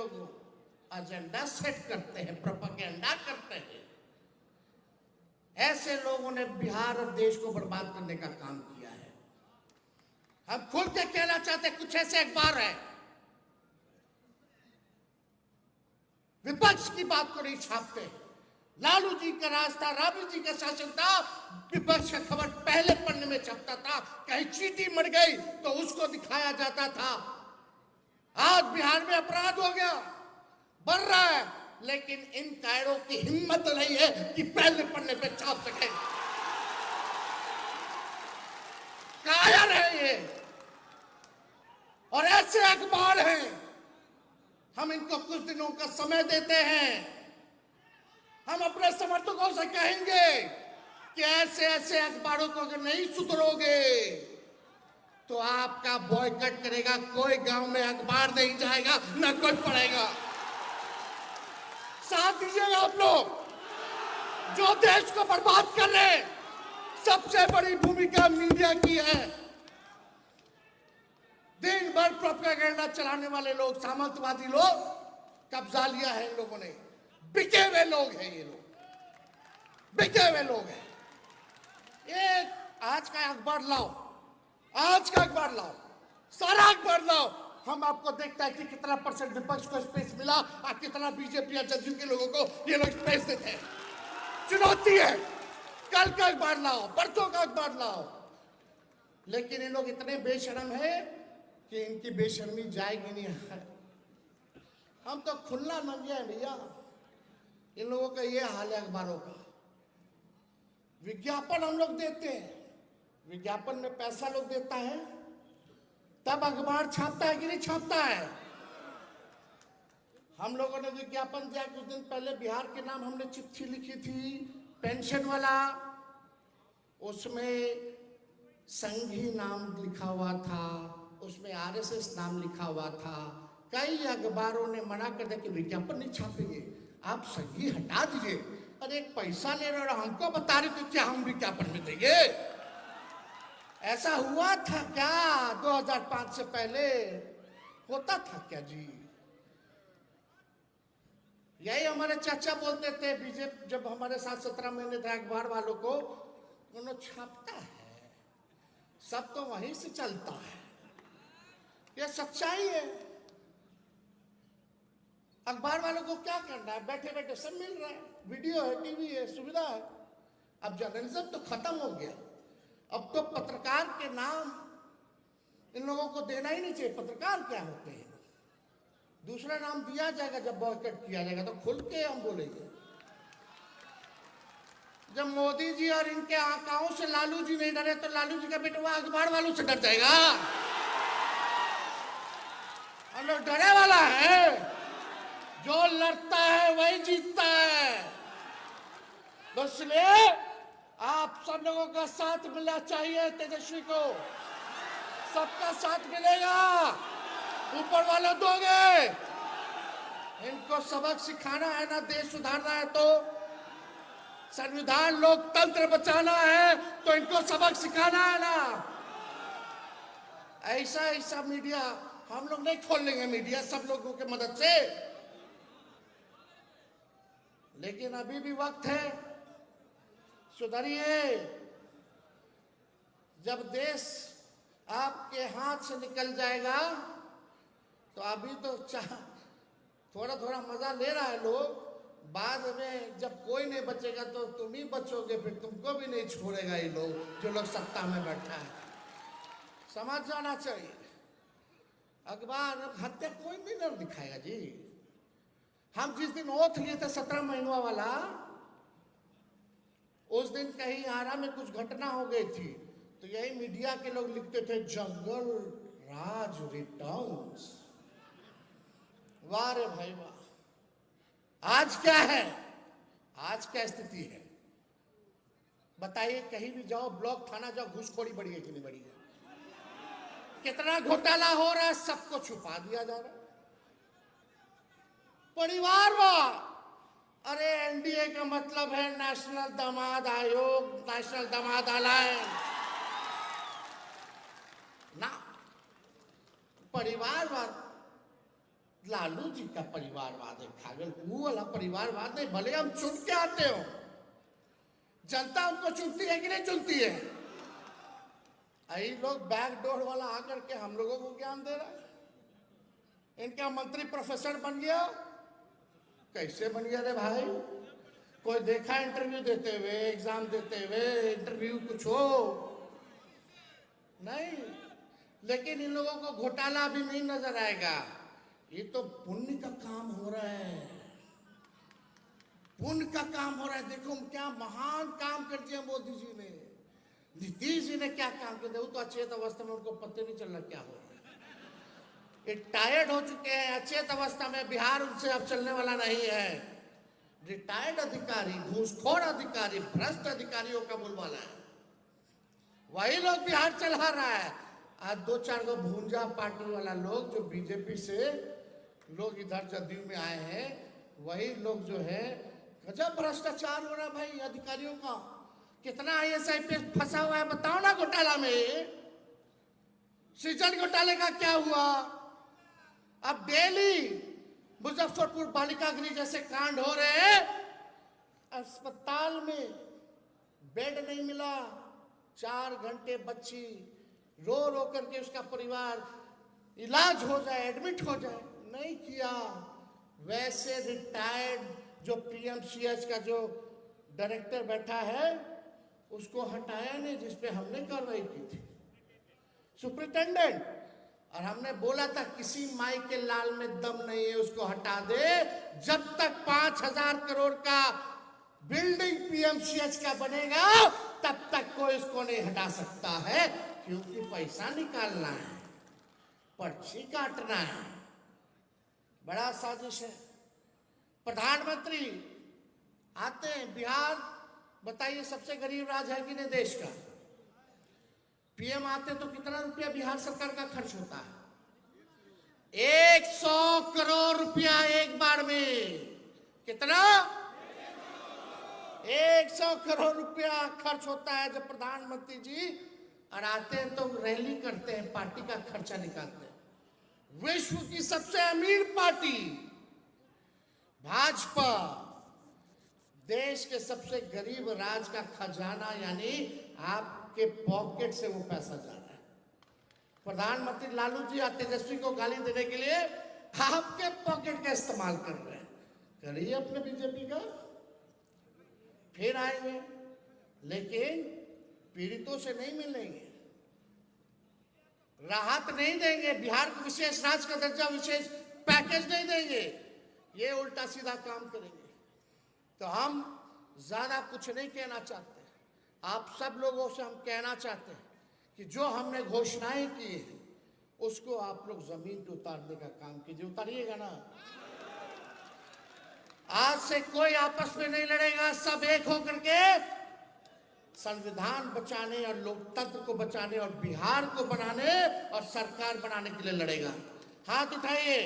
लोग agenda set करते हैं, प्रोपेगेंडा करते हैं। ऐसे लोगों ने बिहार और देश को बर्बाद करने का काम किया है। हम खुल के कहना चाहते हैं, कुछ ऐसे अखबार है विपक्ष की बात को नहीं छापते। लालू जी का राज था, राबड़ी जी का शासन था, विपक्ष का खबर पहले पन्ने में छपता था। कहीं चींटी मर गई तो उसको दिखाया जाता था। आज बिहार में अपराध हो गया, बढ़ रहा है, लेकिन इन कायरों की हिम्मत नहीं है कि पहले पन्ने पे छाप सके। कायर है ये, और ऐसे अखबार हैं। हम इनको कुछ दिनों का समय देते हैं। हम अपने समर्थकों से कहेंगे कि ऐसे ऐसे अखबारों को अगर नहीं सुधरोगे तो आपका बॉयकॉट करेगा। कोई गांव में अखबार नहीं जाएगा, ना कोई पढ़ेगा। साथ दीजिएगा आप लोग, जो देश को बर्बाद कर रहे। सबसे बड़ी भूमिका मीडिया की है। दिन भर प्रोपेगेंडा चलाने वाले लोग, सामंतवादी लोग, कब्जा लिया है इन लोगों ने। बिके हुए लोग हैं ये लोग, बिके हुए लोग हैं। ये आज का अखबार लाओ, आज का अखबार लाओ, सारा अखबार लाओ, हम आपको देखता है कि कितना % विपक्ष को स्पेस मिला और कितना बीजेपी या जदयू के लोगों को ये लोग स्पेस देते हैं। चुनौती है। कल का अखबार लाओ, परसों का अखबार लाओ। लेकिन ये लोग इतने बेशर्म है कि इनकी बेशर्मी जाएगी नहीं। हम तो खुला नंगे हैं भैया। इन लोगों का ये हाल है अखबारों का। विज्ञापन हम लोग देते हैं, विज्ञापन में पैसा लोग देता है, तब अखबार छापता है कि नहीं छापता है। हम लोगों ने विज्ञापन दिया कुछ दिन पहले, बिहार के नाम हमने चिट्ठी लिखी थी, पेंशन वाला। उसमें संघी नाम लिखा हुआ था, उसमें RSS नाम लिखा हुआ था। कई अखबारों ने मना कर दिया कि विज्ञापन नहीं छापेंगे, आप संघी हटा दीजिए। अरे पैसा ले रहे हो, हमको बता रहे थे क्या हम विज्ञापन में देंगे? ऐसा हुआ था क्या 2005 से पहले? होता था क्या जी? यही हमारे चाचा बोलते थे बीजेपी जब हमारे साथ 17 महीने थे अखबार वालों को, उन्होंने छापता है, सब तो वहीं से चलता है। ये सच्चाई है। अखबार वालों को क्या करना है? बैठे बैठे सब मिल रहा है, वीडियो है, टीवी है, सुविधा है। अब जर्नलिज्म तो खत्म हो गया। अब तो पत्रकार के नाम इन लोगों को देना ही नहीं चाहिए। पत्रकार क्या होते हैं? दूसरा नाम दिया जाएगा जब बॉयकॉट किया जाएगा, तो खुल के हम बोलेंगे। जब मोदी जी और इनके आकाओं से लालू जी नहीं डरे तो लालू जी का बेटा अखबार वालों से डर जाएगा। हम लोग डरे वाला है, जो लड़ता है वही जीतता है। तो इसलिए आप सब लोगों का साथ मिलना चाहिए। तेजस्वी को सबका साथ मिलेगा, ऊपर वाले दोगे। इनको सबक सिखाना है ना, देश सुधारना है तो, संविधान लोकतंत्र बचाना है तो इनको सबक सिखाना है ना। ऐसा ऐसा मीडिया हम लोग नहीं खोल लेंगे, मीडिया सब लोगों की मदद से। लेकिन अभी भी वक्त है, सुधरिए। जब देश आपके हाथ से निकल जाएगा तो अभी तो थोड़ा थोड़ा मजा ले रहा है लोग, बाद में जब कोई नहीं बचेगा तो तुम ही बचोगे, फिर तुमको भी नहीं छोड़ेगा ये लोग, जो लोग सत्ता में बैठा है। समझ जाना चाहिए। अखबार हत्या कोई भी नहीं दिखाएगा जी। हम जिस दिन ओथ लिए थे 17 महीनों वाला, उस दिन कहीं आरा में कुछ घटना हो गई थी, तो यही मीडिया के लोग लिखते थे जंगल राज रिटर्न्स। वाह रे भाई वाह। आज क्या है? आज क्या स्थिति है बताइए? कहीं भी जाओ, ब्लॉक थाना जाओ, घूसखोरी बढ़ी है कि नहीं बढ़ी है? कितना घोटाला हो रहा है, सबको छुपा दिया जा रहा है। परिवारवाद, अरे NDA का मतलब है नेशनल दामाद आयोग, नेशनल दामाद अलायंस ना। परिवारवाद लालू जी का परिवारवाद है खागल, वो वाला परिवारवाद नहीं। भले हम चुन के आते हो, जनता उनको चुनती है कि नहीं चुनती है? यही लोग बैकडोर वाला आकर के हम लोगों को ज्ञान दे रहा है। इनका मंत्री प्रोफेसर बन गया। कैसे बन गया रे भाई? कोई देखा इंटरव्यू देते हुए, एग्जाम देते हुए, इंटरव्यू कुछ हो नहीं। लेकिन इन लोगों को घोटाला भी नहीं नजर आएगा। ये तो पुण्य का काम हो रहा है, पुण्य का काम हो रहा है। देखो क्या महान काम कर दिया मोदी जी ने, नीतीश जी ने क्या काम किया। वो तो अचेत अवस्था में, उनको पता नहीं चल रहा क्या हो रहा है। ये टायर्ड हो चुके हैं, अचेत अवस्था में। बिहार उनसे अब चलने वाला नहीं है। रिटायर्ड अधिकारी, घूसखोर अधिकारी, भ्रष्ट अधिकारियों का बोलबाला है। वही लोग बिहार चला रहा है। आज दो चार गो भूंजा पार्टी वाला लोग जो बीजेपी से लोग इधर जदयू में आए हैं, वही लोग जो है गजब भ्रष्टाचार हो रहा है भाई अधिकारियों का। कितना IAS IPS फंसा हुआ है बताओ ना घोटाला में। सृजन घोटाले का क्या हुआ? अब डेली मुजफ्फरपुर बालिका गृह जैसे कांड हो रहे हैं। अस्पताल में बेड नहीं मिला, 4 घंटे बच्ची रो रो करके उसका परिवार इलाज हो जाए, एडमिट हो जाए, नहीं किया। वैसे रिटायर्ड जो PMCH का जो डायरेक्टर बैठा है उसको हटाया नहीं, जिसपे हमने कार्रवाई की थी, सुपरिटेंडेंट। और हमने बोला था किसी माई के लाल में दम नहीं है, उसको हटा दे। जब तक 5,000 करोड़ का बिल्डिंग PMCH का बनेगा तब तक कोई इसको नहीं हटा सकता है, क्योंकि पैसा निकालना है, पर्ची काटना है। बड़ा साजिश है। प्रधानमंत्री आते हैं बिहार, बताइए सबसे गरीब राज्य है कि नहीं देश का। PM आते तो कितना रुपया बिहार सरकार का खर्च होता है? 100 करोड़ रुपया एक बार में। कितना? 100 करोड़ रुपया खर्च होता है जब प्रधानमंत्री जी और आते हैं तो रैली करते हैं, पार्टी का खर्चा निकालते हैं। विश्व की सबसे अमीर पार्टी भाजपा देश के सबसे गरीब राज्य का खजाना, यानी आपके पॉकेट से वो पैसा जा रहा है। प्रधानमंत्री लालू जी और तेजस्वी को गाली देने के लिए आपके पॉकेट का इस्तेमाल कर रहे हैं। करिए अपने बीजेपी का, फिर आएंगे, लेकिन पीड़ितों से नहीं मिलेंगे, राहत नहीं देंगे, बिहार को विशेष राज्य का दर्जा, विशेष पैकेज नहीं देंगे, ये उल्टा सीधा काम करेंगे। तो हम ज्यादा कुछ नहीं कहना चाहते। आप सब लोगों से हम कहना चाहते हैं कि जो हमने घोषणाएं की है उसको आप लोग जमीन पे उतारने का काम कीजिए। उतारिएगा ना? आज से कोई आपस में नहीं लड़ेगा, सब एक होकर के संविधान बचाने और लोकतंत्र को बचाने और बिहार को बनाने और सरकार बनाने के लिए लड़ेगा। हाथ उठाइए,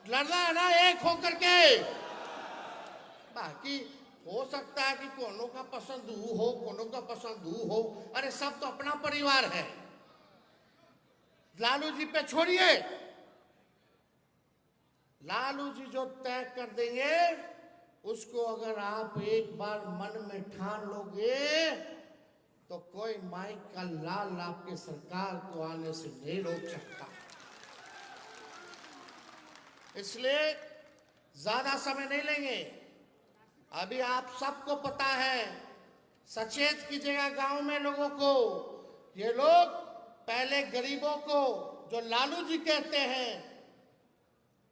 लड़ना है ना एक होकर के। बाकी हो सकता है कि कोनो का पसंद हो, कोनो का पसंद हो, अरे सब तो अपना परिवार है। लालू जी पे छोड़िए, लालू जी जो तय कर देंगे उसको अगर आप एक बार मन में ठान लोगे तो कोई माइक का लाल आपके सरकार को आने से नहीं रोक सकता। इसलिए ज्यादा समय नहीं लेंगे। अभी आप सबको पता है, सचेत कीजिएगा गांव में लोगों को। ये लोग पहले गरीबों को, जो लालू जी कहते हैं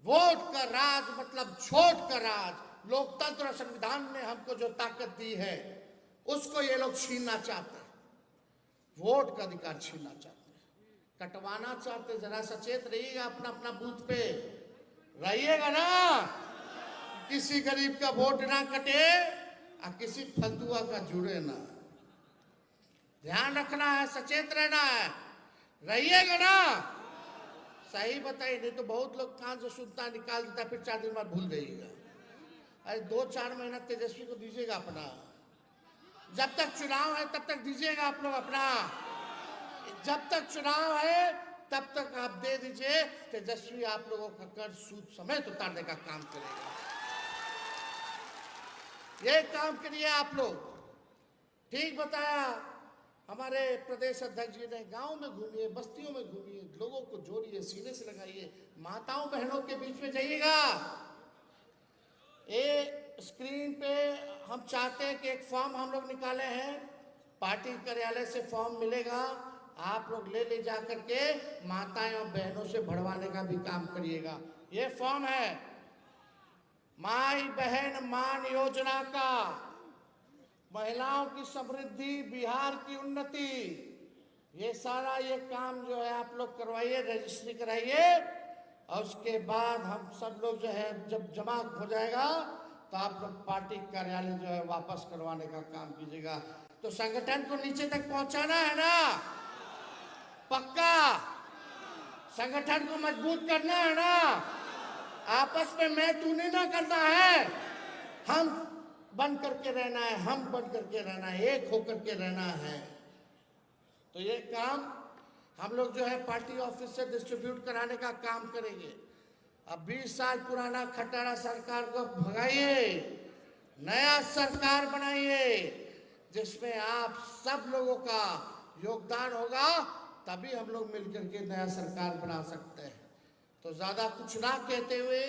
वोट का राज मतलब छोट का राज, लोकतंत्र और संविधान ने हमको जो ताकत दी है उसको ये लोग छीनना चाहते हैं, वोट का अधिकार छीनना चाहते हैं, कटवाना चाहते हैं। जरा सचेत रहिएगा, अपना अपना बूथ पे रहिएगा ना, किसी गरीब का वोट ना कटे और किसी फतुआ का जुड़े ना। ध्यान रखना है, सचेत रहना है, रहिएगा ना। सही बताइए, नहीं तो बहुत लोग कान से सुनता निकाल देता, फिर 4 दिन बाद भूल जाइएगा। अरे 2-4 महीना तेजस्वी को दीजिएगा अपना, जब तक चुनाव है तब तक दीजिएगा आप लोग अपना। जब तक चुनाव है तब तक आप दे दीजिए, तेजस्वी आप लोगों का कर्ज सूद समेत उतारने का काम करेगा। ये काम करिए आप लोग। ठीक बताया हमारे प्रदेश अध्यक्ष जी ने। गांव में घूमिए, बस्तियों में घूमिए, लोगों को जोड़िए, सीने से लगाइए, माताओं बहनों के बीच में जाइएगा। ये स्क्रीन पे हम चाहते हैं कि एक फॉर्म हम लोग निकाले हैं, पार्टी कार्यालय से फॉर्म मिलेगा, आप लोग ले जा करके माताएं और बहनों से भरवाने का भी काम करिएगा। ये फॉर्म है माई बहन मान योजना का, महिलाओं की समृद्धि, बिहार की उन्नति, ये सारा ये काम जो है आप लोग करवाइए, रजिस्ट्री कराइए। और उसके बाद हम सब लोग जो है जब जमा हो जाएगा तो आप लोग पार्टी कार्यालय जो है वापस करवाने का काम कीजिएगा। तो संगठन को नीचे तक पहुंचाना है ना, पक्का। संगठन को मजबूत करना है ना, आपस में मैं तू नहीं ना करना है, हम बन करके रहना है, हम बन करके रहना है, एक होकर के रहना है। तो ये काम हम लोग जो है पार्टी ऑफिस से डिस्ट्रीब्यूट कराने का काम करेंगे। अब 20 साल पुराना खटारा सरकार को भगाइए, नया सरकार बनाइए जिसमें आप सब लोगों का योगदान होगा, तभी हम लोग मिलकर के नया सरकार बना सकते हैं। तो ज्यादा कुछ ना कहते हुए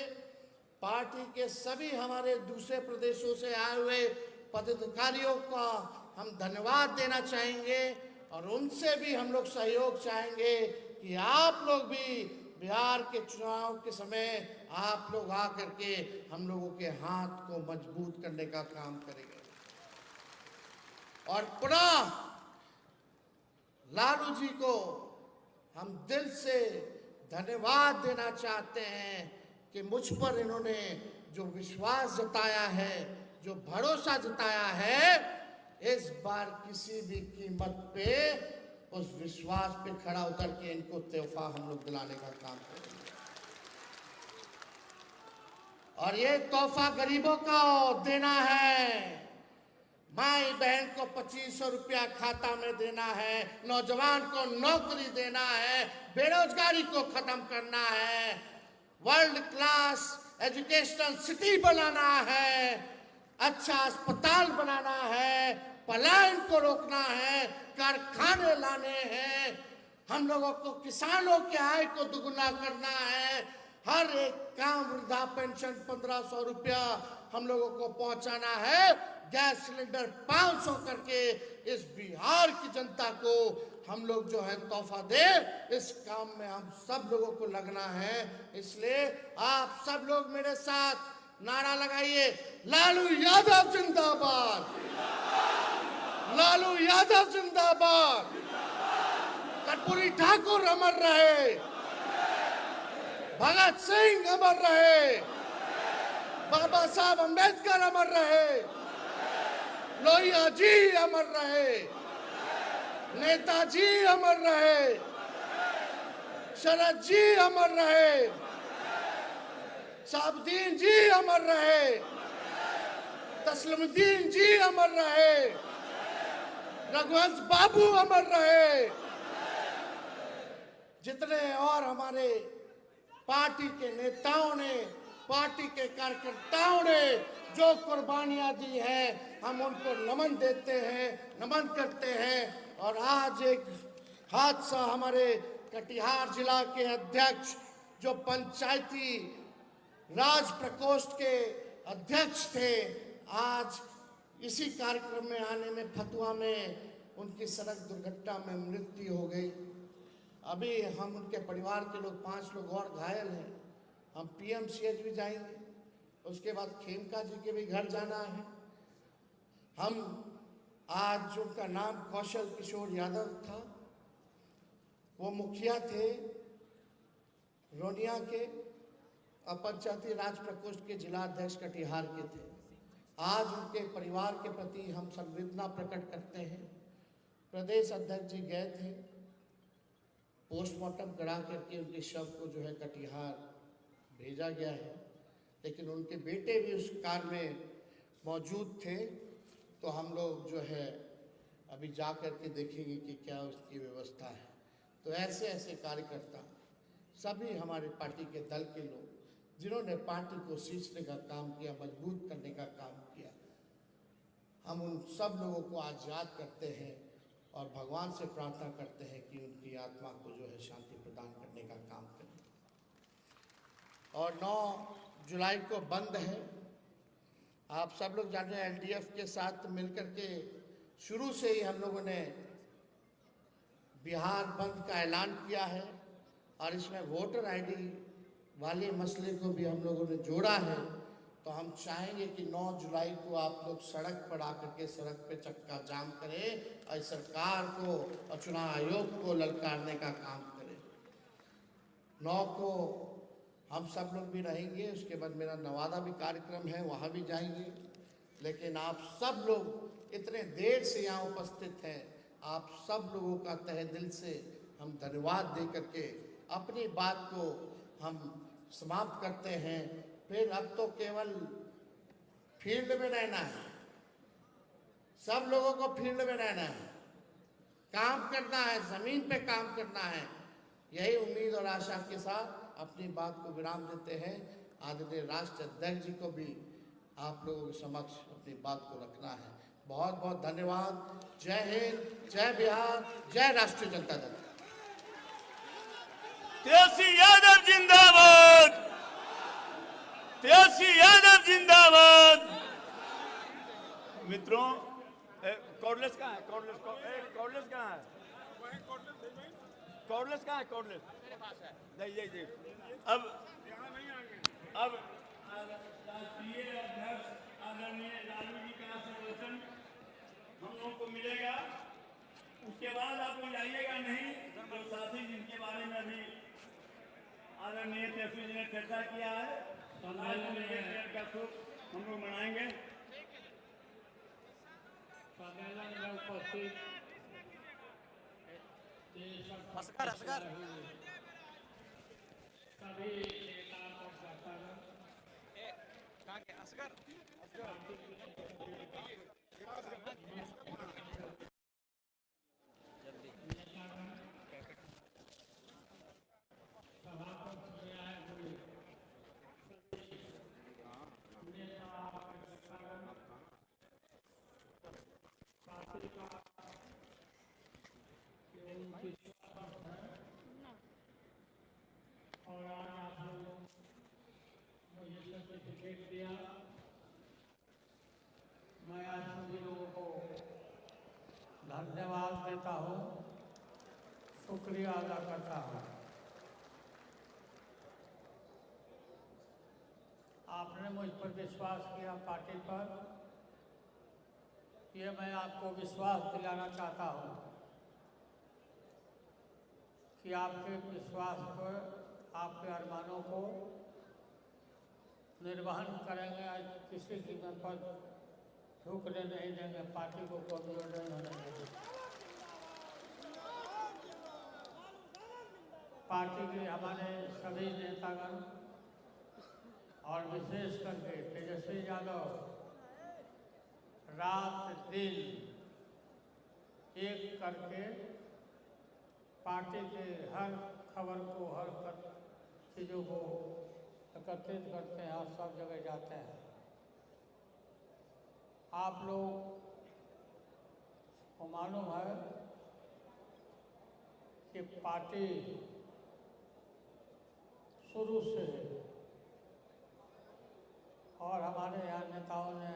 पार्टी के सभी हमारे दूसरे प्रदेशों से आए हुए पदाधिकारियों का हम धन्यवाद देना चाहेंगे और उनसे भी हम लोग सहयोग चाहेंगे कि आप लोग भी बिहार के चुनाव के समय आप लोग आकर के हम लोगों के हाथ को मजबूत करने का काम करेंगे। और पुनः लालू जी को हम दिल से धन्यवाद देना चाहते हैं कि मुझ पर इन्होंने जो विश्वास जताया है, जो भरोसा जताया है, इस बार किसी भी कीमत पे उस विश्वास पे खड़ा उतर के इनको तोहफा हम लोग दिलाने का काम करेंगे। और ये तोहफा गरीबों को देना है, माई बहन को 2500 रुपया खाता में देना है, नौजवान को नौकरी देना है, बेरोजगारी को खत्म करना है, वर्ल्ड क्लास एजुकेशनल सिटी बनाना है, अच्छा अस्पताल बनाना है, पलायन को रोकना है, कारखाने लाने हैं, हम लोगों को किसानों के आय को दुगुना करना है, हर एक काम वृद्धा पेंशन 1500 रुपया हम लोगों को पहुंचाना है, गैस सिलेंडर 500 करके इस बिहार की जनता को हम लोग जो है तोहफा दे। इस काम में हम सब लोगों को लगना है। इसलिए आप सब लोग मेरे साथ नारा लगाइए, लालू यादव जिंदाबाद, लालू यादव जिंदाबाद, कर्पूरी ठाकुर अमर रहे, भगत सिंह अमर रहे, बाबा साहब अम्बेडकर अमर रहे, लोहिया जी अमर रहे, नेताजी अमर रहे, शरद जी अमर रहे, साबुद्दीन जी अमर रहे, तस्लीमुद्दीन जी अमर रहे, रघुवंश बाबू अमर रहे, जितने और हमारे पार्टी के नेताओं ने, पार्टी के कार्यकर्ताओं ने जो कुर्बानियां दी हैं, हम उनको नमन देते हैं, नमन करते हैं। और आज एक हादसा, हमारे कटिहार जिला के अध्यक्ष जो पंचायती राज प्रकोष्ठ के अध्यक्ष थे, आज इसी कार्यक्रम में आने में फतुआ में उनकी सड़क दुर्घटना में मृत्यु हो गई। अभी हम उनके परिवार के लोग 5 लोग और घायल हैं। हम पीएमसीएच भी जाएंगे, उसके बाद खेमका जी के भी घर जाना है। हम आज उनका नाम कौशल किशोर यादव था, वो मुखिया थे रोनिया के और पंचायती राज प्रकोष्ठ के जिला अध्यक्ष कटिहार के थे। आज उनके परिवार के प्रति हम संवेदना प्रकट करते हैं। प्रदेश अध्यक्ष जी गए थे, पोस्टमार्टम करा करके उनके शव को जो है कटिहार भेजा गया है, लेकिन उनके बेटे भी उस कार में मौजूद थे। तो हम लोग जो है अभी जा कर के देखेंगे कि क्या उसकी व्यवस्था है। तो ऐसे ऐसे कार्यकर्ता सभी हमारे पार्टी के दल के लोग जिन्होंने पार्टी को सींचने का काम किया, मजबूत करने का काम किया, हम उन सब लोगों को आज याद करते हैं और भगवान से प्रार्थना करते हैं कि उनकी आत्मा को जो है शांति प्रदान करने का काम करें। और 9 जुलाई को बंद है। आप सब लोग जाने एलडीएफ के साथ मिलकर के शुरू से ही हम लोगों ने बिहार बंद का ऐलान किया है और इसमें वोटर आईडी वाले मसले को भी हम लोगों ने जोड़ा है। तो हम चाहेंगे कि 9 जुलाई को आप लोग सड़क पर आकर के सड़क पे चक्का जाम करें और सरकार को और चुनाव आयोग को ललकारने का काम करें। 9 को हम सब लोग भी रहेंगे, उसके बाद मेरा नवादा भी कार्यक्रम है, वहाँ भी जाएंगे। लेकिन आप सब लोग इतने देर से यहाँ उपस्थित हैं, आप सब लोगों का तहे दिल से हम धन्यवाद दे करके अपनी बात को हम समाप्त करते हैं। फिर अब तो केवल फील्ड में रहना है, सब लोगों को फील्ड में रहना है, काम करना है, जमीन पे काम करना है। यही उम्मीद और आशा के साथ अपनी बात को विराम देते हैं। आदरणीय राष्ट्र अध्यक्ष जी को भी आप लोगों के समक्ष अपनी बात को रखना है। बहुत बहुत धन्यवाद। जय हिंद, जय बिहार, जय राष्ट्रीय जनता दल। तेजस्वी यादव जिंदाबाद, तेजस्वी यादव जिंदाबाद। मित्रों, कॉर्डलेस कहाँ है? कॉर्डलेस कहाँ है? कॉर्डलेस कहाँ है? कॉर्डलेस मेरे पास है। नहीं। अब राष्ट्रीय अध्यक्ष आदरणीय लालू जी का आशीर्वचन हम लोगों को मिलेगा। उसके बाद आप लोग जाइएगा नहीं, जो साथी जिनके बारे में अभी आदरणीय तेजस्वी जी ने चर्चा किया है, का शुभ हम लोग मनाएंगे। सम्मेलन में उपस्थित सभी नेता और आज आप लोग मुझे सर्टिफिकेट दिया। मैं आज सभी लोगों को धन्यवाद देता हूँ, शुक्रिया अदा करता हूँ। आपने मुझ पर विश्वास किया, पार्टी पर। ये मैं आपको विश्वास दिलाना चाहता हूँ कि आपके विश्वास पर, आपके अरमानों को निर्वहन करेंगे। आज किसी कीमत पर झुकने नहीं देंगे, पार्टी को कमजोर नहीं होने देंगे। पार्टी के हमारे सभी नेतागण और विशेष करके तेजस्वी यादव रात दिन एक करके पार्टी के हर खबर को, हर चीज़ों को एकत्रित करते हैं और सब जगह जाते हैं। आप लोग को मालूम है कि पार्टी शुरू से और हमारे यहाँ नेताओं ने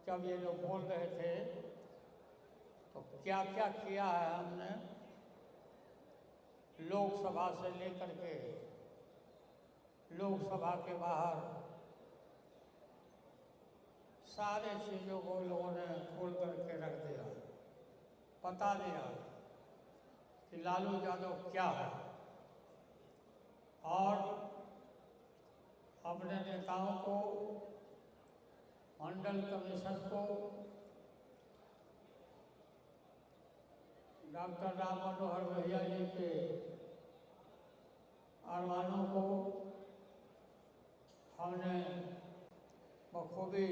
जब ये लोग बोल रहे थे तो क्या क्या किया है हमने, लोकसभा से लेकर के लोकसभा के बाहर सारे चीज़ों को लोगों ने खोल करके रख दिया, बता दिया कि लालू यादव क्या है। और अपने नेताओं को, मंडल कमीशन को, डॉक्टर राम मनोहर भैया जी के अरमानों को हमने बखूबी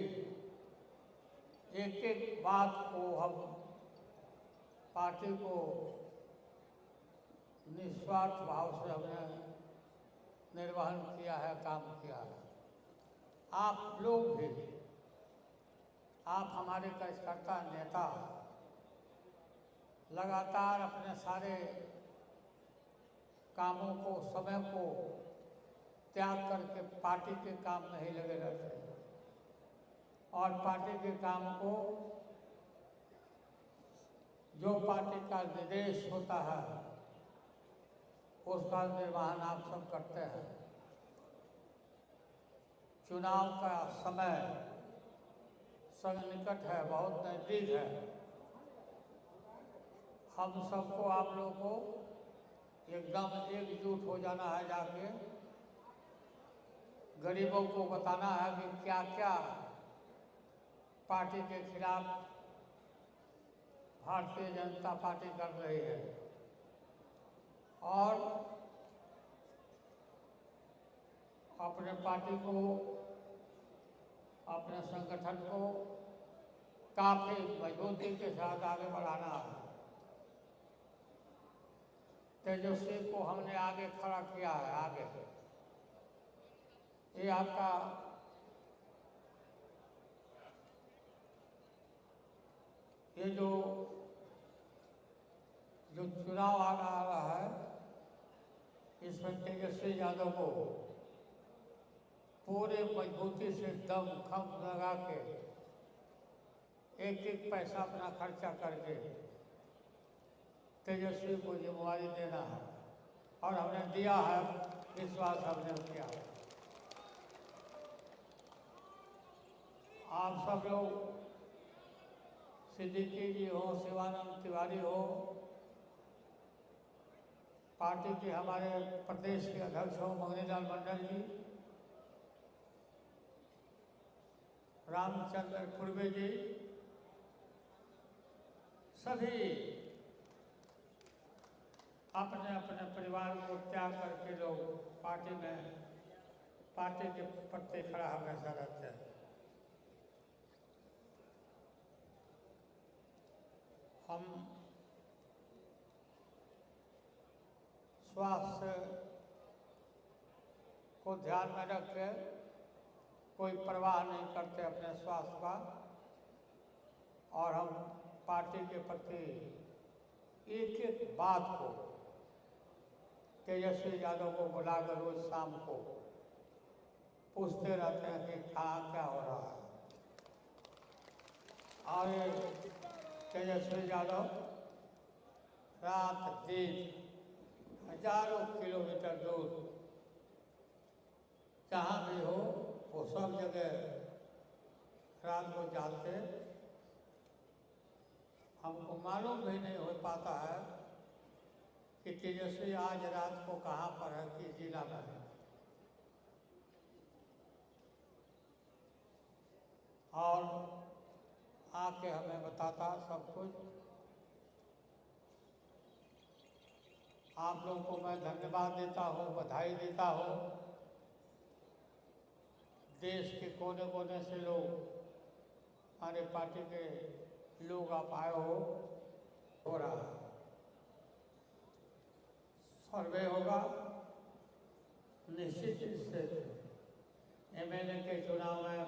एक एक बात को हम पार्टी को निस्वार्थ भाव से हमने निर्वहन किया है, काम किया है। आप लोग भी, आप हमारे कार्यकर्ता नेता लगातार अपने सारे कामों को, समय को त्याग करके पार्टी के काम में ही लगे रहते हैं और पार्टी के काम को, जो पार्टी का निर्देश होता है उसका निर्वहन आप सब करते हैं। चुनाव का समय निकट है, बहुत नज़दीक है। हम सबको, आप लोगों को एकदम एकजुट हो जाना है, जाके गरीबों को बताना है कि क्या क्या पार्टी के खिलाफ भारतीय जनता पार्टी कर रही है और अपने पार्टी को, अपने संगठन को काफी मजबूती के साथ आगे बढ़ाना है। तेजस्वी को हमने आगे खड़ा किया है, आगे ये आपका ये जो चुनाव आ रहा है, इसमें तेजस्वी यादव को पूरे मजबूती से दम खम लगा के एक एक पैसा अपना खर्चा करके तेजस्वी को जिम्मेवारी देना है और हमने दिया है, विश्वास हमने किया। आप सब लोग, सिद्दीकी जी हो, शिवानंद तिवारी हो, पार्टी के हमारे प्रदेश के अध्यक्ष हो मंगनीलाल मंडल जी, रामचंद्र खुरबे जी, सभी अपने अपने परिवार को त्याग करके लोग पार्टी के प्रति खड़ा हमेशा रहते हैं। हम स्वास्थ्य को ध्यान में रख के कोई परवाह नहीं करते अपने स्वास्थ्य का और हम पार्टी के प्रति एक एक बात को तेजस्वी यादव को बुलाकर रोज शाम को पूछते रहते हैं कि कहाँ क्या हो रहा है। और ये तेजस्वी यादव रात दिन हजारों किलोमीटर दूर जहाँ भी हो वो सब जगह रात को जाते। हमको मालूम भी नहीं हो पाता है कि तेजस्वी आज रात को कहाँ पर है, किस जिला में है। और आके हमें बताता सब कुछ। आप लोगों को मैं धन्यवाद देता हूँ, बधाई देता हूँ। देश के कोने कोने से लोग, हमारे पार्टी के लोग आप आए हो रहा है। सर्वे होगा, निश्चित रूप से एमएलए के चुनाव में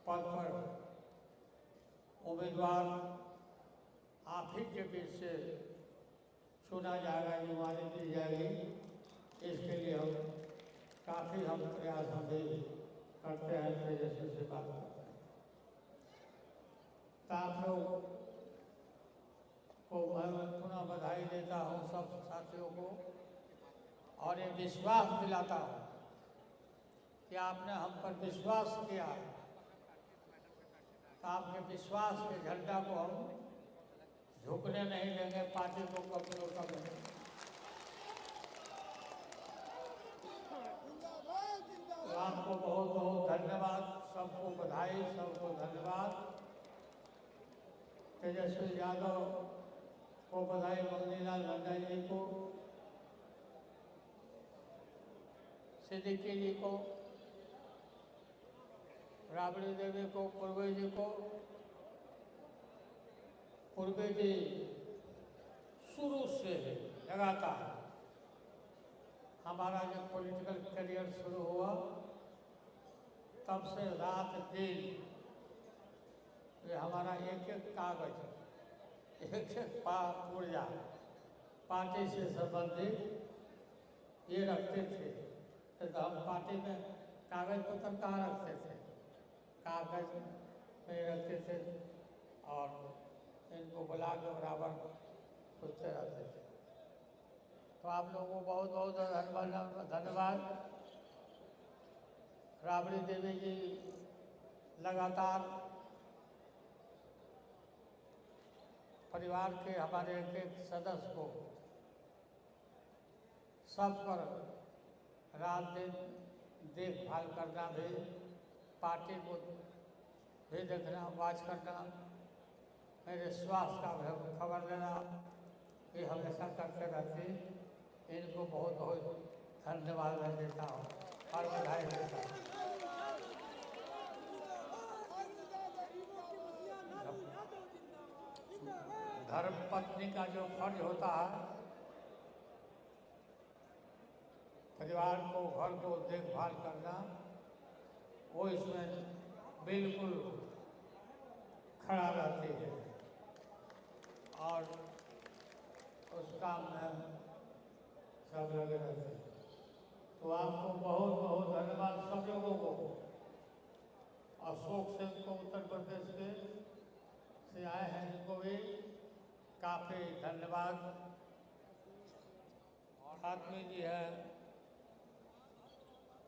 पद पर उम्मीदवार आप ही के बीच से चुना जाएगा, जिम्मेदारी दी जाएगी। इसके लिए हम काफ़ी प्रयास हम भी करते हैं, तेजस्वी से बात करते हैं। तो आप लोग को मैं पुनः बधाई देता हूँ, सब साथियों को, और ये विश्वास दिलाता हूँ कि आपने हम पर विश्वास किया है। तो आपके विश्वास के झंडा को हम झुकने नहीं देंगे, पार्टी को कमजोर करने देंगे। तो आपको बहुत बहुत धन्यवाद, सबको बधाई, सबको धन्यवाद। तेजस्वी यादव को बधाई, मंगनीलाल मंडल जी को, सिद्दीकी जी को, राबड़ी देवी को, पूर्वे जी को। पूर्वे जी शुरू से लगातार हमारा जब पॉलिटिकल करियर शुरू हुआ तब से रात दिन ये हमारा एक एक कागज, एक एक पुर्जा पार्टी से संबंधित ये रखते थे। तो हम पार्टी में कागज पत्र कहाँ रखते थे, कागज में रखते थे और इनको बुला के बराबर पूछते रहते थे। तो आप लोगों को बहुत बहुत धन्यवाद। राबड़ी देवी जी लगातार परिवार के हमारे एक सदस्य को सब पर रात दिन देखभाल करना भी, पार्टी को भी देखना, वाच करना, मेरे स्वास्थ्य का भी खबर लेना, ये हमेशा करते रहते। इनको बहुत बहुत धन्यवाद मैं देता हूँ और बधाई देता हूँ। धर्मपत्नी का जो फर्ज होता है, परिवार को, घर को देखभाल करना, वो इसमें बिल्कुल खड़ा रहती है और उस काम में सब लगे रहते हैं। तो आपको बहुत बहुत धन्यवाद सब लोगों को। अशोक सिंह को उत्तर प्रदेश के से आए हैं, इनको भी काफ़ी धन्यवाद। आदमी जी हैं,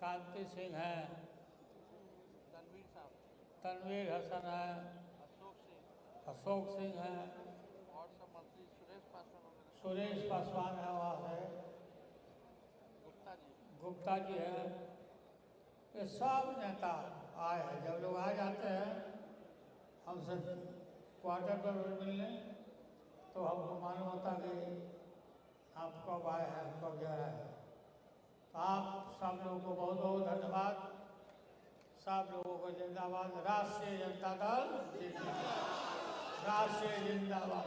कांति सिंह हैं, तनवीर हसन हैं, अशोक सिंह हैं, और सब मंत्री सुरेश पासवान है, वहाँ से गुप्ता जी हैं। ये सब नेता आए हैं। जब लोग आ जाते हैं हमसे क्वार्टर पर मिलने, तो हमको मालूम होता कि आप कब आए हैं, कब जा रहे हैं। तो आप सब लोगों को बहुत बहुत धन्यवाद। सब लोगों को जिंदाबाद। राष्ट्रीय जनता दल राष्ट्रीय जिंदाबाद।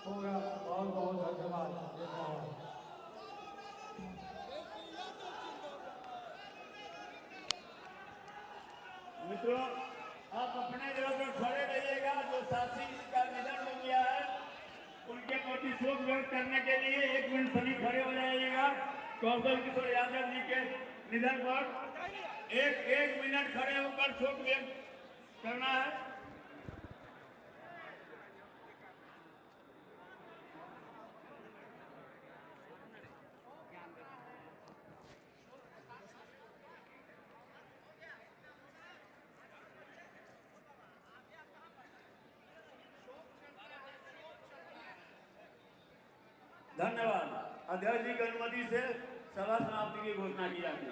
पूरा बहुत बहुत धन्यवाद। जिंदाबाद। मित्रों, आप अपने जगह पर खड़े रहिएगा। जो साथी का निधन हो गया है उनके प्रति शोक व्यक्त करने के लिए 1 मिनट सभी खड़े हो जाइएगा। कौशल किशोर यादव जी के निधन पर एक मिनट खड़े होकर शोक व्यक्त करना है। धन्यवाद। अध्यक्ष जी की अनुमति से सभा समाप्ति की घोषणा की जाती है।